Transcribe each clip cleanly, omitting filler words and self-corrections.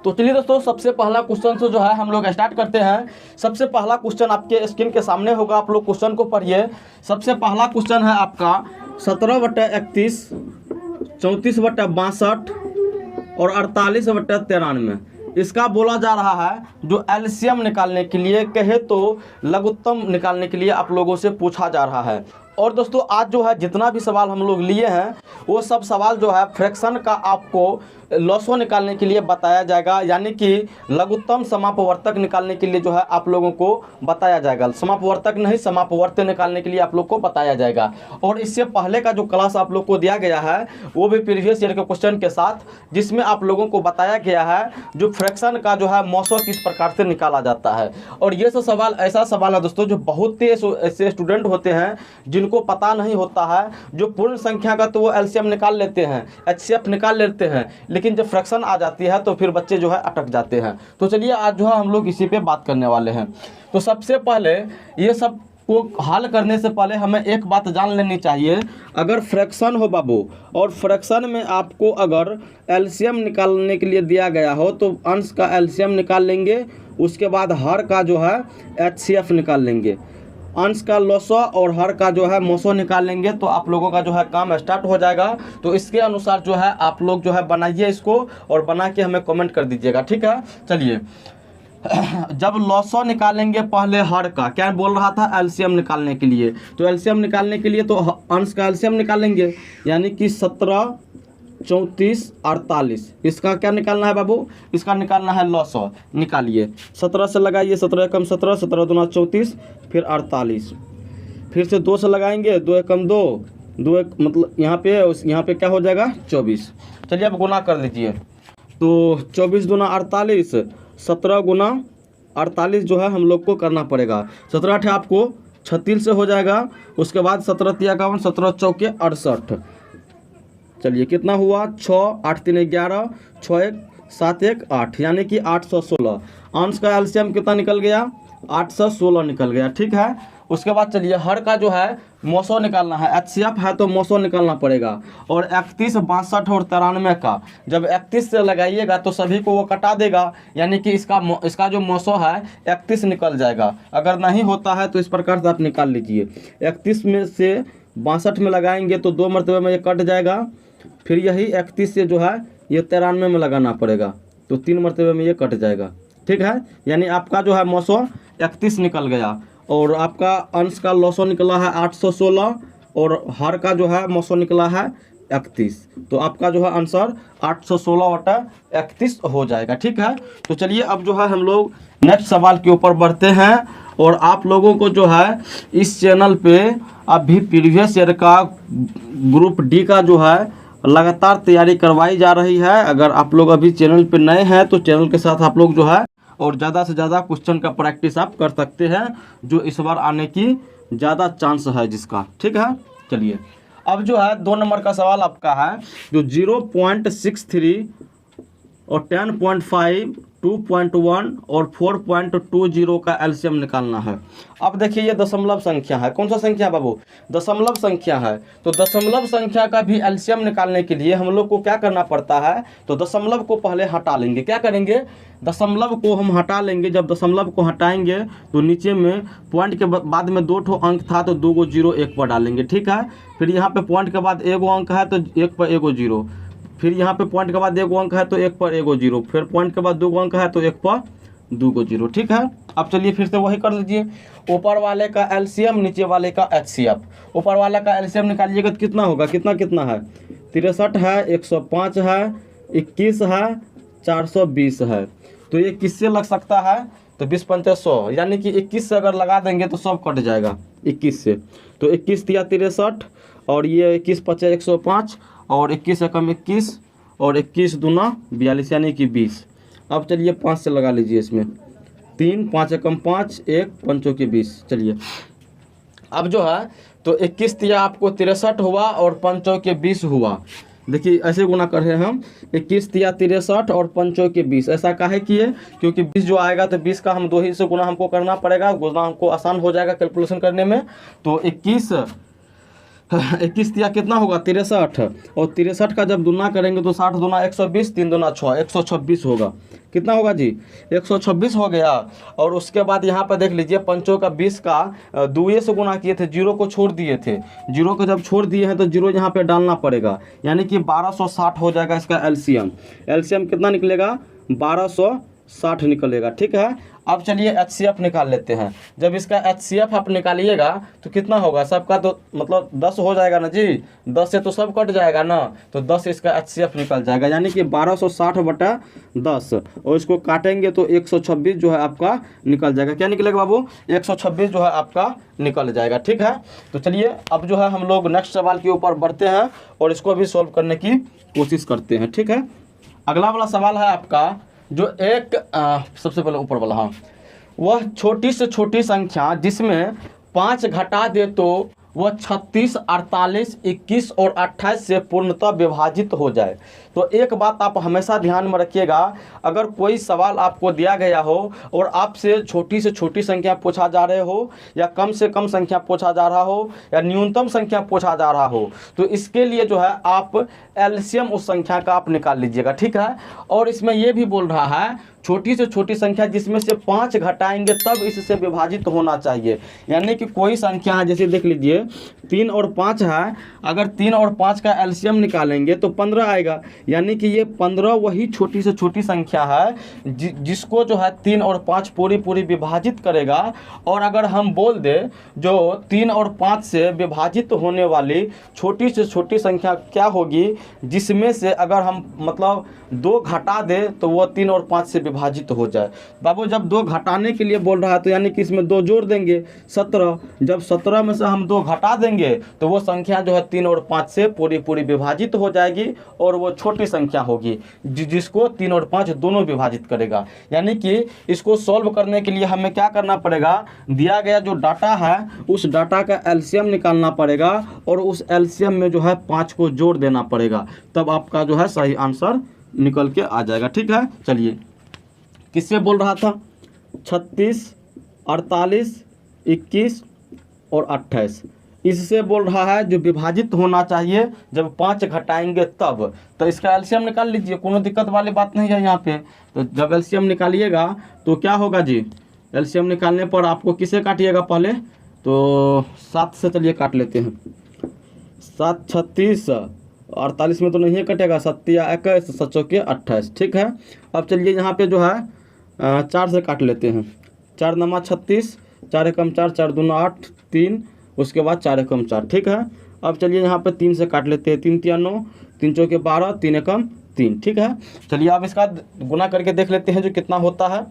तो चलिए दोस्तों, सबसे पहला क्वेश्चन से जो है हम लोग स्टार्ट करते हैं। सबसे पहला क्वेश्चन आपके स्क्रीन के सामने होगा, आप लोग क्वेश्चन को पढ़िए। सबसे पहला क्वेश्चन है आपका 17/31, 34/62 और 48/93। इसका बोला जा रहा है जो एलसीएम निकालने के लिए कहे तो लघुत्तम निकालने के लिए आप लोगों से पूछा जा रहा है। और दोस्तों आज जो है जितना भी सवाल हम लोग लिए हैं वो सब सवाल जो है फ्रैक्शन का आपको लॉसो निकालने के लिए बताया जाएगा, यानी कि लघुत्तम समापवर्तक निकालने के लिए जो है आप लोगों को बताया जाएगा। समापवर्तक नहीं, समापवर्त्य निकालने के लिए आप लोग को बताया जाएगा। और इससे पहले का जो क्लास आप लोग को दिया गया है वो भी प्रीवियस ईयर के क्वेश्चन के साथ, जिसमें आप लोगों को बताया गया है जो फ्रैक्शन का जो है मौसो किस प्रकार से निकाला जाता है। और ये सब सवाल ऐसा सवाल है दोस्तों जो बहुत ही ऐसे स्टूडेंट होते हैं जिनको पता नहीं होता है। जो पूर्ण संख्या का तो वो एलसीएम निकाल लेते हैं, एचसीएफ निकाल लेते हैं, लेकिन जब फ्रैक्शन आ जाती है तो फिर बच्चे जो है अटक जाते हैं। तो चलिए आज जो है हम लोग इसी पे बात करने वाले हैं। तो सबसे पहले ये सब को हल करने से पहले हमें एक बात जान लेनी चाहिए। अगर फ्रैक्शन हो बाबू और फ्रैक्शन में आपको अगर एलसीएम निकालने के लिए दिया गया हो तो अंश का एलसीएम निकाल लेंगे, उसके बाद हर का जो है एचसीएफ निकाल लेंगे, अंश का लॉसो और हर का जो है मोसो निकाल लेंगे, तो आप लोगों का जो है काम स्टार्ट हो जाएगा। तो इसके अनुसार जो है आप लोग जो है बनाइए इसको और बना के हमें कमेंट कर दीजिएगा, ठीक है। चलिए, जब लॉसो निकालेंगे पहले हर का, क्या बोल रहा था, एलसीएम निकालने के लिए। तो एलसीएम निकालने के लिए तो अंश का एलसीएम निकालेंगे, यानी कि 17, 34, 48। इसका क्या निकालना है बाबू, इसका निकालना है लॉसो। निकालिए, 17 से लगाइए, 17 एकम 17, 17 दूना 34, फिर 48। फिर से 2 से लगाएंगे, 2 एकम 2, 2 एक मतलब यहाँ पे क्या हो जाएगा 24। चलिए अब गुना कर लीजिए। तो 24 दूना 48, 17 गुना 48 जो है हम लोग को करना पड़ेगा। 17 8 आपको 36 से हो जाएगा। उसके बाद 17 3 51, 17 चौके 68। चलिए कितना हुआ, 6 8 3 11, 6 1 7 1 8, यानी कि 816। अंश का एलसीएम कितना निकल गया, 816 निकल गया, ठीक है। उसके बाद चलिए हर का जो है मोसो निकालना है, एचसीएफ है तो मोसो निकालना पड़ेगा। और 31, 62 और 93 का जब 31 से लगाइएगा तो सभी को वो कटा देगा, यानी कि इसका जो मोसो है 31 निकल जाएगा। अगर नहीं होता है तो इस प्रकार से आप निकाल लीजिए। 31 में से 62 में लगाएंगे तो 2 मरतबे में ये कट जाएगा। फिर यही 31 से जो है ये 93 में लगाना पड़ेगा, तो 3 मरतबे में ये कट जाएगा, ठीक है। यानी आपका जो है मोसो 31 निकल गया और आपका अंश का लॉसो निकला है 816 और हर का जो है मोसो निकला है 31। तो आपका जो है आंसर 816/31 हो जाएगा, ठीक है। तो चलिए अब जो है हम लोग नेक्स्ट सवाल के ऊपर बढ़ते हैं। और आप लोगों को जो है इस चैनल पे अभी प्रीवियस ईयर का ग्रुप डी का जो है लगातार तैयारी करवाई जा रही है। अगर आप लोग अभी चैनल पे नए हैं तो चैनल के साथ आप लोग जो है और ज़्यादा से ज़्यादा क्वेश्चन का प्रैक्टिस आप कर सकते हैं, जो इस बार आने की ज़्यादा चांस है जिसका, ठीक है। चलिए अब जो है 2 नंबर का सवाल आपका है जो 0.63 और 10.5, 2.1 और 4.20 का एलसीएम निकालना है। अब देखिए ये दशमलव संख्या है। कौन सा संख्या बाबू, दशमलव संख्या है। तो दशमलव संख्या का भी एलसीएम निकालने के लिए हम लोग को क्या करना पड़ता है, तो दशमलव को पहले हटा लेंगे। क्या करेंगे, दशमलव को हम हटा लेंगे। जब दशमलव को हटाएंगे तो नीचे में पॉइंट के बाद में 2 ठो अंक था तो 2 गो 0 1 पर डालेंगे, ठीक है। फिर यहाँ पे पॉइंट के बाद 1 अंक है तो 1 पर 1 0, फिर यहाँ पे पॉइंट के बाद 1 अंक है तो 1 पर 1 0, फिर पॉइंट के बाद 2 अंक है तो 1 पर 2 0, ठीक है। अब चलिए फिर से वही कर लीजिए, ऊपर वाले का एलसीएम नीचे वाले का एचसीएफ। ऊपर वाले का एलसीएम निकालिएगा तो कितना होगा, कितना है, 63 है, 105 है, 21 है, 420 है। तो ये किससे लग सकता है, तो 20 पंचे 100, यानी कि 21 से अगर लगा देंगे तो सब कट जाएगा 21 से। तो 21 तिया 63 और ये 21 पचे 105 और 21 एकम 21 और 21 दूना 42, यानी कि 20। अब चलिए 5 से लगा लीजिए इसमें, 3 5 एकम 5, 1 पंचों के 20। चलिए अब जो है तो 21 तिया आपको 63 हुआ और पंचों के 20 हुआ। देखिए ऐसे गुना कर रहे हैं हम, 21 तिया 63 और पंचों के 20। ऐसा काहे किए, क्योंकि 20 जो आएगा तो 20 का हम 2 ही से गुना हमको करना पड़ेगा, गुना हमको आसान हो जाएगा कैलकुलेशन करने में। तो 21 21 या कितना होगा 63, और 63 का जब गुना करेंगे तो 60 दूना 120, 3 दूना 6, 126 होगा। कितना होगा जी 126 हो गया। और उसके बाद यहाँ पर देख लीजिए पंचों का 20 का दुए से गुना किए थे, जीरो को छोड़ दिए थे, जीरो को जब छोड़ दिए हैं तो जीरो यहाँ पे डालना पड़ेगा, यानी कि 1260 हो जाएगा इसका एलसीएम। एलसीएम कितना निकलेगा 1260 निकलेगा, ठीक है। अब चलिए एचसीएफ निकाल लेते हैं। जब इसका एचसीएफ आप निकालिएगा तो कितना होगा, सबका तो मतलब 10 हो जाएगा ना जी, 10 से तो सब कट जाएगा ना, तो 10 इसका एचसीएफ निकल जाएगा, यानी कि 1260/10, और इसको काटेंगे तो 126 जो है आपका निकल जाएगा। क्या निकलेगा बाबू 126 जो है आपका निकल जाएगा, ठीक है। तो चलिए अब जो है हम लोग नेक्स्ट सवाल के ऊपर बढ़ते हैं और इसको भी सॉल्व करने की कोशिश करते हैं, ठीक है। अगला वाला सवाल है आपका जो एक सबसे पहले ऊपर वाला, हाँ, वह छोटी से छोटी संख्या जिसमें 5 घटा दे तो वह 36, 48, 21 और 28 से पूर्णतः विभाजित हो जाए। तो एक बात आप हमेशा ध्यान में रखिएगा, अगर कोई सवाल आपको दिया गया हो और आपसे छोटी से छोटी संख्या पूछा जा रहे हो, या कम से कम संख्या पूछा जा रहा हो, या न्यूनतम संख्या पूछा जा रहा हो, तो इसके लिए जो है आप एलसीएम उस संख्या का आप निकाल लीजिएगा, ठीक है। और इसमें यह भी बोल रहा है छोटी से छोटी संख्या जिसमें से 5 घटाएंगे तब इससे विभाजित होना चाहिए, यानी कि कोई संख्या है, जैसे देख लीजिए 3 और 5 है, अगर 3 और 5 का एलसीएम निकालेंगे तो 15 आएगा, यानी कि ये 15 वही छोटी से छोटी संख्या है जिसको जो है 3 और 5 पूरी विभाजित करेगा। और अगर हम बोल दे जो 3 और 5 से विभाजित होने वाली छोटी से छोटी संख्या क्या होगी, जिसमें से अगर हम मतलब 2 घटा दे तो वो 3 और 5 से विभाजित हो जाए। बाबू जब 2 घटाने के लिए बोल रहा है तो यानी कि इसमें 2 जोड़ देंगे 17, जब 17 में से हम 2 घटा देंगे तो वो संख्या जो है 3 और 5 से पूरी विभाजित हो जाएगी, और वो छोटी संख्या होगी जिसको 3 और 5 दोनों विभाजित करेगा। यानी कि इसको सॉल्व करने के लिए हमें क्या करना पड़ेगा, दिया गया जो डाटा है उस डाटा का एलसीएम निकालना पड़ेगा, और उस एलसीएम में जो है 5 को जोड़ देना पड़ेगा, तब आपका जो है सही आंसर निकल के आ जाएगा, ठीक है। चलिए किससे बोल रहा था, 36, 48, 21 और 28, इससे बोल रहा है जो विभाजित होना चाहिए जब 5 घटाएंगे तब। तो इसका एलसीएम निकाल लीजिए, कोनो दिक्कत वाली बात नहीं है यहाँ पे। तो जब एलसीएम निकालिएगा तो क्या होगा जी, एलसीएम निकालने पर आपको किसे काटिएगा पहले, तो 7 से चलिए काट लेते हैं। 7, 36, 48 में तो नहीं कटेगा, 7 या 21, 7 चौके 28, ठीक है। अब चलिए यहाँ पे जो है 4 से काट लेते हैं। 4 नमा 36, 4 एकम 4, 4 दूना 8, 3, उसके बाद 4 एकम 4, ठीक है। अब चलिए यहाँ पे 3 से काट लेते हैं। 3 तिया 9, 3 चौके 12, 3 एकम 3, ठीक है। चलिए अब इसका गुना करके देख लेते हैं जो कितना होता है।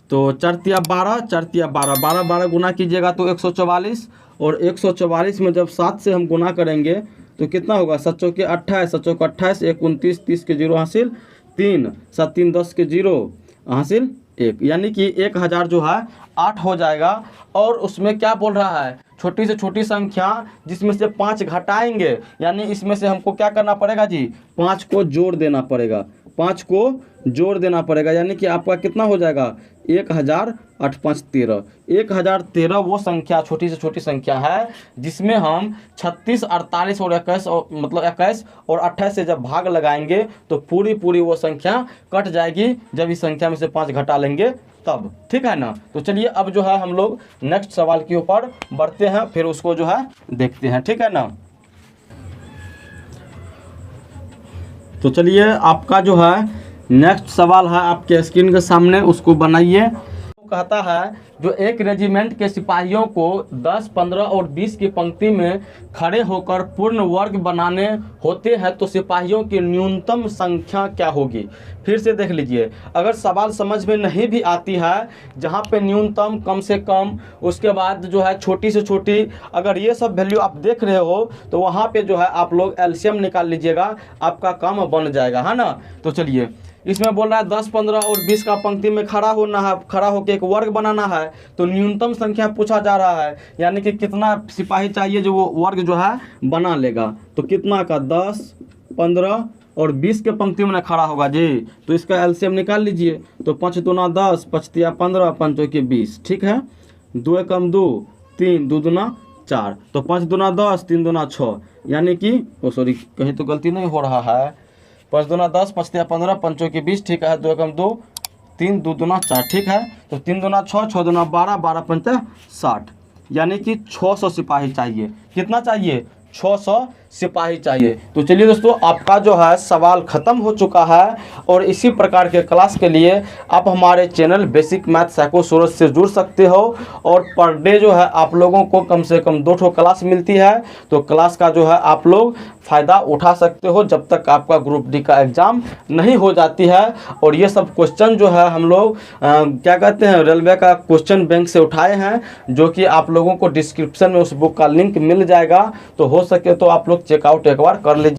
तो 4 तिया 12, 4 तिया 12, 12 12 गुना कीजिएगा तो 144, और 144 में जब 7 से हम गुना करेंगे तो कितना होगा, 7 चौके 28, 7 चौके 28, 1 29, 30 के 0 हासिल 3, 7 3 10 के 0 हासिल 1, यानी कि 1000 जो है 8 हो जाएगा। और उसमें क्या बोल रहा है, छोटी से छोटी संख्या जिसमें से 5 घटाएंगे, यानी इसमें से हमको क्या करना पड़ेगा जी, 5 को जोड़ देना पड़ेगा, 5 को जोड़ देना पड़ेगा, यानी कि आपका कितना हो जाएगा 1000, 8 5 13, 1013 वो संख्या छोटी से छोटी संख्या है जिसमें हम 36, 48 और 21 मतलब 21 और 28 से जब भाग लगाएंगे तो पूरी वो संख्या कट जाएगी जब इस संख्या में से 5 घटा लेंगे तब, ठीक है ना। तो चलिए अब जो है हम लोग नेक्स्ट सवाल के ऊपर बढ़ते हैं, फिर उसको जो है देखते हैं, ठीक है ना। तो चलिए आपका जो है नेक्स्ट सवाल है आपके स्क्रीन के सामने, उसको बनाइए। कहता है जो एक रेजिमेंट के सिपाहियों को 10, 15 और 20 की पंक्ति में खड़े होकर पूर्ण वर्ग बनाने होते हैं तो सिपाहियों की न्यूनतम संख्या क्या होगी। फिर से देख लीजिए, अगर सवाल समझ में नहीं भी आती है, जहाँ पे न्यूनतम, कम से कम, उसके बाद जो है छोटी से छोटी, अगर ये सब वैल्यू आप देख रहे हो तो वहाँ पे जो है आप लोग एलसीएम निकाल लीजिएगा, आपका काम बन जाएगा, है ना। तो चलिए इसमें बोल रहा है 10, 15 और 20 का पंक्ति में खड़ा होना है, खड़ा होकर एक वर्ग बनाना है, तो न्यूनतम संख्या पूछा जा रहा है, यानी कि कितना सिपाही चाहिए जो वो वर्ग जो है बना लेगा। तो कितना का 10, 15 और 20 के पंक्ति में खड़ा होगा जी, तो इसका एलसीएम निकाल लीजिए। तो 5 दूना 10, 5 तिया 15, 5 चौके 20, ठीक है। 2 एकम 2, 3, 2 दूना 4, तो 5 दूना 10, 3 दूना 6, यानी कि सॉरी कहीं तो गलती नहीं हो रहा है, 5 दूना 10, 5 तिया 15, 5 चौके 20, ठीक है, 2 एकम 2, 3 2 दूना 4, ठीक है। तो 3 दूना 6, 6 दूना 12, 12 पंचा 60, यानी कि 600 सिपाही चाहिए। कितना चाहिए? 600 सिपाही चाहिए। तो चलिए दोस्तों, आपका जो है सवाल ख़त्म हो चुका है। और इसी प्रकार के क्लास के लिए आप हमारे चैनल बेसिक मैथ साइको सूरज से जुड़ सकते हो। और पर डे जो है आप लोगों को कम से कम 2 ठो क्लास मिलती है। तो क्लास का जो है आप लोग फ़ायदा उठा सकते हो जब तक आपका ग्रुप डी का एग्ज़ाम नहीं हो जाती है। और ये सब क्वेश्चन जो है हम लोग क्या कहते हैं, रेलवे का क्वेश्चन बैंक से उठाए हैं, जो कि आप लोगों को डिस्क्रिप्शन में उस बुक का लिंक मिल जाएगा। तो हो सके तो आप लोग चेकआउट एक बार कर लीजिए।